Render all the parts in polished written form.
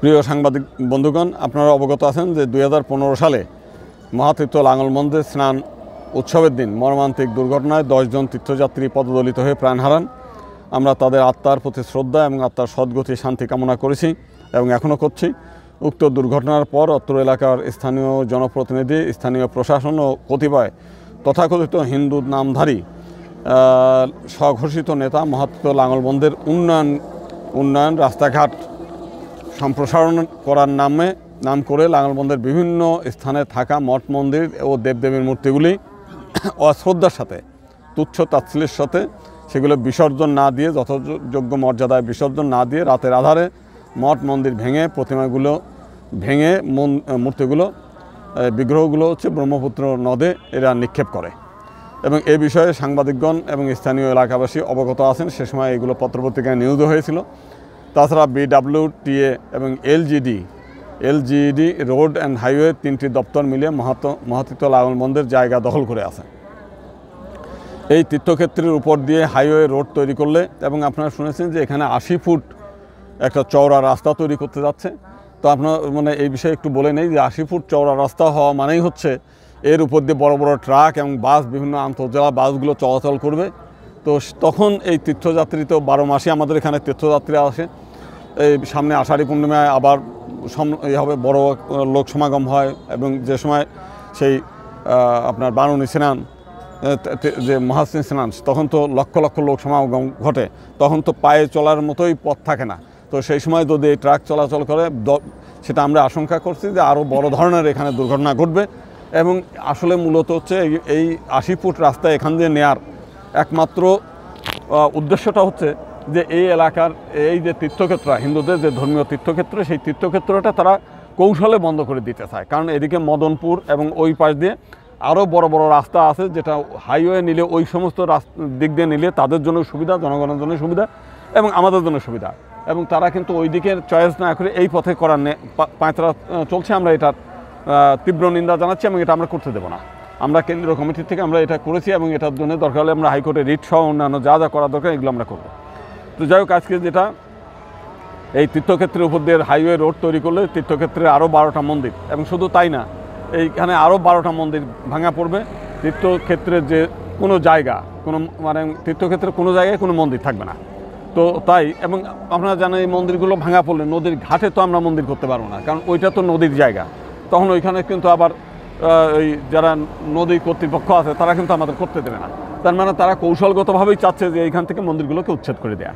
প্রিয় সাংবাদিক বন্ধুগণ, আপনারা অবগত আছেন যে 2015 সালে মহাতীর্থ লাঙ্গলবন্দে স্নান উৎসবের দিন মর্মান্তিক দুর্ঘটনায় 10 জন তীর্থযাত্রী পদদলিত হয়ে প্রাণ হারান। আমরা তাদের আত্মার প্রতি শ্রদ্ধা এবং আত্মার সদ্গতি শান্তি কামনা করেছি এবং এখনও করছি। উক্ত দুর্ঘটনার পর অত্র এলাকার স্থানীয় জনপ্রতিনিধি, স্থানীয় প্রশাসন ও কতিপয় তথাকথিত হিন্দু নামধারী স্বঘোষিত নেতা মহাতীর্থ লাঙ্গলবন্দের উন্নয়ন রাস্তাঘাট সম্প্রসারণ করার নাম করে লাঙ্গলবন্দের বিভিন্ন স্থানে থাকা মঠ মন্দির ও দেবদেবীর মূর্তিগুলি অশ্রদ্ধার সাথে, তুচ্ছ তাচ্ছিল্যের সাথে সেগুলো বিসর্জন না দিয়ে, যথাযোগ্য মর্যাদায় বিসর্জন না দিয়ে রাতের আধারে মঠ মন্দির ভেঙে, প্রতিমাগুলো ভেঙে মূর্তিগুলো, বিগ্রহগুলো ব্রহ্মপুত্র নদে এরা নিক্ষেপ করে এবং এই বিষয়ে সাংবাদিকগণ এবং স্থানীয় এলাকাবাসী অবগত আছেন। সে সময় এগুলো পত্রপত্রিকায় নিউজ হয়েছিল। তাছাড়া BWTA এবং LGD রোড অ্যান্ড হাইওয়ে 3টি দপ্তর মিলিয়ে মহাতীর্থ লাঙ্গলবন্দের জায়গা দখল করে আছে। এই তীর্থক্ষেত্রের উপর দিয়ে হাইওয়ে রোড তৈরি করলে, এবং আপনারা শুনেছেন যে এখানে 80 ফুট একটা চওড়া রাস্তা তৈরি করতে যাচ্ছে। তো আপনার এই বিষয়ে একটু বলে নেই যে 80 ফুট চওড়া রাস্তা হওয়া মানেই হচ্ছে এর উপর দিয়ে বড় বড় ট্রাক এবং বাস, বিভিন্ন আন্তঃজেলা বাসগুলো চলাচল করবে। তো তখন এই তীর্থযাত্রী তো 12 মাসে আমাদের এখানে তীর্থযাত্রী আসে। এই সামনে আষাঢ়ী পূর্ণিমায় আবার হবে বড় লোক সমাগম হয় এবং যে সময় সেই আপনার বারুণী স্নান, যে মহাস্নান স্নান, তখন তো লক্ষ লক্ষ লোক সমাগম ঘটে। তখন তো পায়ে চলার মতোই পথ থাকে না। তো সেই সময় যদি এই ট্রাক চলাচল করে, সেটা আমরা আশঙ্কা করছি যে আরও বড় ধরনের এখানে দুর্ঘটনা ঘটবে। এবং আসলে মূলত হচ্ছে এই 80 ফুট রাস্তা এখান দিয়ে নেয়ার একমাত্র উদ্দেশ্যটা হচ্ছে যে এই এলাকার এই যে তীর্থক্ষেত্র, হিন্দুদের যে ধর্মীয় তীর্থক্ষেত্র, সেই তীর্থক্ষেত্রটা তারা কৌশলে বন্ধ করে দিতে চায়। কারণ এদিকে মদনপুর এবং ওই পাশ দিয়ে আরও বড় বড় রাস্তা আছে, যেটা হাইওয়ে নিলে, ওই সমস্ত দিক দিয়ে নিলে তাদের জন্য সুবিধা, জনগণের জন্য সুবিধা এবং আমাদের জন্য সুবিধা। এবং তারা কিন্তু ওই দিকের চয়েস না করে এই পথে করার পাঁচরা চলছে। আমরা এটার তীব্র নিন্দা জানাচ্ছি এবং এটা আমরা করতে দেবো না। আমরা কেন্দ্রীয় কমিটির থেকে আমরা এটা করেছি এবং এটার জন্য দরকার হলে আমরা হাইকোর্টে রিট সহ অন্যান্য যা যা করা দরকার এগুলো আমরা করবো। তো যাই হোক, আজকে যেটা এই তীর্থক্ষেত্রের উপর দিয়ে হাইওয়ে রোড তৈরি করলে তীর্থক্ষেত্রে আরও 12টা মন্দির, এবং শুধু তাই না, এইখানে আরও 12টা মন্দির ভাঙা পড়বে। তীর্থক্ষেত্রের যে কোনো জায়গা, তীর্থক্ষেত্রের কোনো জায়গায় কোনো মন্দির থাকবে না। তো তাই, এবং আপনারা জানেন এই মন্দিরগুলো ভাঙা পড়লে নদীর ঘাটে তো আমরা মন্দির করতে পারবো না, কারণ ওইটা তো নদীর জায়গা। তখন ওইখানে কিন্তু আবার ওই যারা নদী কর্তৃপক্ষ আছে তারা কিন্তু আমাদের করতে দেবে না। তার মানে তারা কৌশলগতভাবেই চাচ্ছে যে এইখান থেকে মন্দিরগুলোকে উচ্ছেদ করে দেয়া।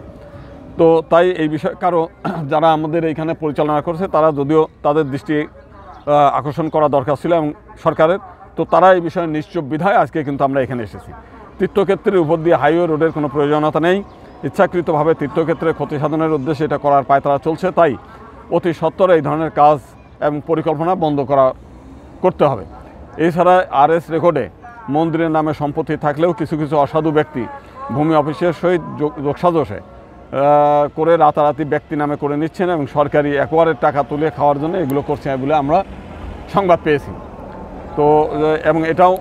তো তাই এই বিষয়ে যারা আমাদের এইখানে পরিচালনা করছে, তারা যদিও তাদের দৃষ্টি আকর্ষণ করা দরকার ছিল এবং সরকারের, তো তারা এই বিষয়ে নিশ্চুপ বিধায় আজকে কিন্তু আমরা এখানে এসেছি। তীর্থক্ষেত্রের উপর দিয়ে হাইওয়ে রোডের কোনো প্রয়োজনীয়তা নেই। ইচ্ছাকৃতভাবে তীর্থক্ষেত্রে ক্ষতি সাধনের উদ্দেশ্যে এটা করার পায়তারা চলছে। তাই অতি সত্বর এই ধরনের কাজ এবং পরিকল্পনা বন্ধ করতে হবে। এছাড়া RS রেকর্ডে মন্দিরের নামে সম্পত্তি থাকলেও কিছু কিছু অসাধু ব্যক্তি ভূমি অফিসের সহিত যোগসাজশে করে রাতারাতি ব্যক্তি নামে করে নিচ্ছেন এবং সরকারি একবারের টাকা তুলে খাওয়ার জন্য এগুলো করছে বলে আমরা সংবাদ পেয়েছি। তো এবং এটাও